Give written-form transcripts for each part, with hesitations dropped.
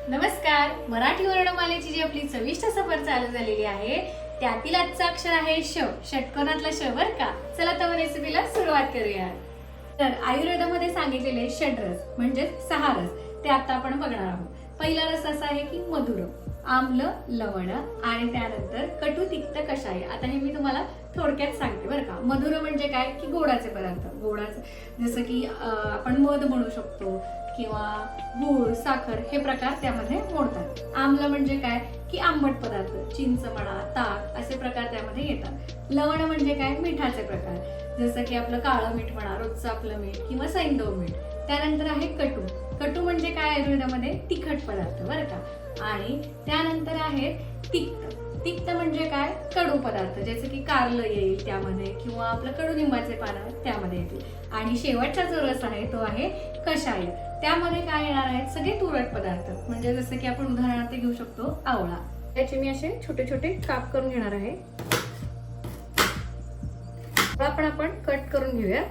नमस्कार. मराठी वर्णमालेची जी आपली चविष्ट सफर चालू झालेली आहे त्यातील आजचं अक्षर आहे श. षटकोनातला श बर का. चला तर रेसिपीला सुरुवात करूया. तर आयुर्वेदामध्ये सांगितलेले षड्रस म्हणजे 6 रस ते आता आपण बघणार आहोत. पहिला रस असा आहे की मधुर, आम्ल, लवण आणि त्यानंतर कटू, तिक्त, कषाय. आता हे मी तुम्हाला थोडक्यात सांगते बरं का. मधुर म्हणजे काय की गोडाचे पदार्थ, गोडाचे जसं की आपण मध म्हणू शकतो किंवा गूळ, साखर हे प्रकार त्यामध्ये मोडतात. आम्ल म्हणजे काय की आंबट पदार्थ, चिंच म्हणा, ताक असे प्रकार त्यामध्ये येतात. लवण म्हणजे काय मिठाचे प्रकार, जसं की आपलं काळं मीठ म्हणा, रोजचं आपलं मीठ किंवा सैंधव मीठ. त्यानंतर आहे कटू. कटू म्हणजे काय आयुर्वेदामध्ये तिखट पदार्थ बरं का. आणि त्यानंतर आहे तिक्त. तिक्त म्हणजे काय कडू पदार्थ, जसे की कारलं येईल त्यामध्ये किंवा आपलं कडुलिंबाचे पानं त्यामध्ये येतील. आणि शेवटचा जो रस आहे तो आहे कषाय. त्यामध्ये काय येणार आहेत सगळे तुरट पदार्थ, म्हणजे जसं की आपण उदाहरणार्थ घेऊ शकतो आवळा. त्याचे मी असे छोटे छोटे काप करून घेणार आहे. आपण कट करून घेऊया.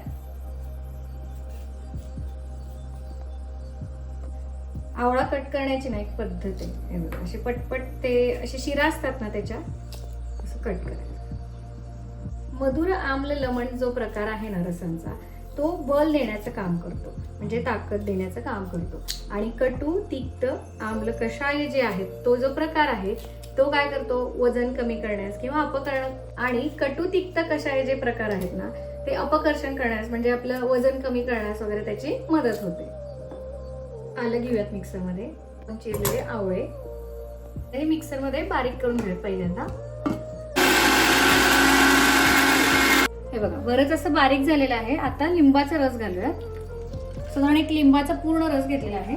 आवळा कट करण्याची ना एक पद्धत आहे. असे पटपट ते असे शिरा असतात ना त्याच्या असं कट करायचं. मधुर, आम्ल, लवण जो प्रकार आहे ना रसांचा तो बल देण्याचं काम करतो, म्हणजे ताकद देण्याचं काम करतो. आणि कटू, तिक्त, आम्ल, कषाय जे आहेत तो जो प्रकार आहे तो काय करतो वजन कमी करण्यास किंवा अपकरण. आणि कटू, तिक्त, कषाय जे प्रकार आहेत ना ते अपकर्षण करण्यास म्हणजे आपलं वजन कमी करण्यास वगैरे त्याची मदत होते. आलं घेऊयात मिक्सरमध्ये, चिरलेले आवळे हे मिक्सरमध्ये बारीक करून घेऊयात पहिल्यांदा. हे बघा बरंच असं बारीक झालेलं आहे. आता लिंबाचा रस घालूयात. साधारण एक लिंबाचा पूर्ण रस घेतलेला आहे.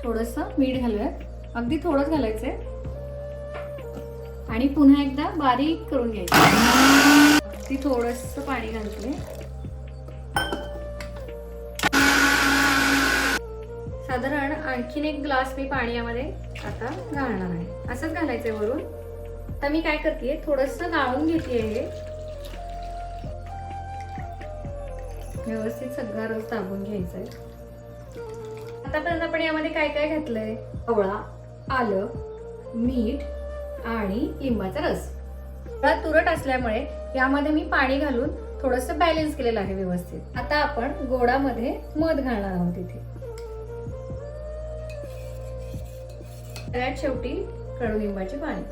थोडस मीठ घालूयात, अगदी थोडंच घालायचंय. आणि पुन्हा एकदा बारीक करून घ्यायचं. ती थोडस पाणी घालते. साधारण आणखीन एक ग्लास मी पाणी यामध्ये आता घालणार आहे. असंच घालायचंय वरून. आता मी काय करते थोडस गाळून घेते. हे व्यवस्थित सगळा रस दाबून घ्यायचा आहे. आतापर्यंत आपण यामध्ये काय काय घातलंय आवळा, आलं, मीठ आणि लिंबाचा रस. तुरट असल्यामुळे यामध्ये मी पाणी घालून थोडस बॅलन्स केलेलं आहे व्यवस्थित. आता आपण गोडामध्ये मध घालणार आहोत इथे. सगळ्यात शेवटी कडुलिंबाची पाने.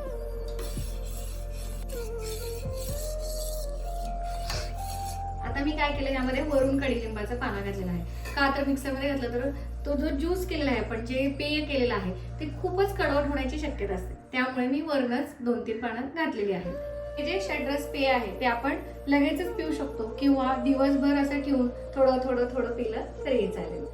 आता मी काय केलं यामध्ये वरून कडुलिंबाचा पाना घातलेला आहे. का तर मिक्सरमध्ये घातलं तर तो जो ज्यूस केलेला आहे आपण जे पेय केलेलं आहे ते खूपच कडवट होण्याची शक्यता असते. त्यामुळे मी वरूनच 2-3 पानं घातलेली आहे. हे जे षड्रस पेय आहे ते आपण लगेचच पिऊ शकतो किंवा दिवसभर असं ठेवून थोडं थोडं थोडं पिलं तरी चालेल.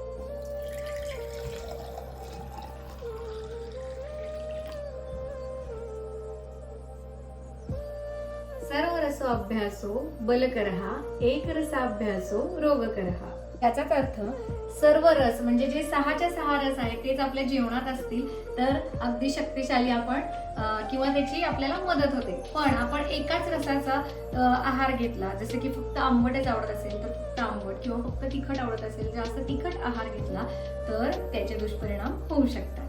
सर्व रसो अभ्यासो बल करहा, एक रसाभ्यासो रोग करहा. याचाच अर्थ सर्व रस म्हणजे जे 6च्या 6 रस आहेत तेच आपल्या जीवनात असतील तर अगदी शक्तिशाली आपण किंवा त्याची आपल्याला मदत होते. पण आपण एकाच रसाचा आहार घेतला, जसं की फक्त आंबटच आवडत असेल तर फक्त आंबट किंवा फक्त तिखट आवडत असेल जास्त तिखट आहार घेतला तर त्याचे दुष्परिणाम होऊ शकतात.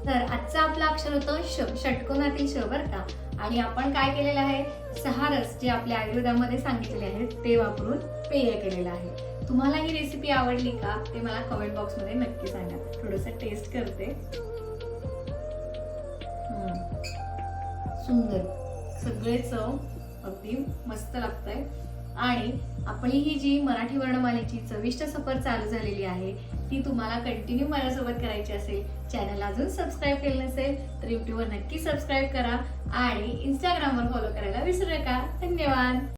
तर आजचं आपलं अक्षर होतं श. षटकोनातील श बर का. आणि आपण काय केलेलं आहे 6 रस जे आपल्या आयुर्वेदामध्ये सांगितलेले आहेत ते वापरून पेय केलेलं आहे. तुम्हाला ही रेसिपी आवडली का ते मला कमेंट बॉक्स मध्ये नक्की सांगा. थोडस टेस्ट करते. सुंदर, सगळे चव अगदी मस्त लागतंय. आणि आपली ही जी मराठी वर्णमालेची चविष्ट सफर चालू झालेली आहे ती तुम्हाला कंटिन्यू माझ्यासोबत करायची असेल, चॅनल अजून सबस्क्राईब केलं नसेल तर युट्यूबवर नक्की सबस्क्राईब करा आणि इंस्टाग्रामवर फॉलो करायला विसरू नका. धन्यवाद.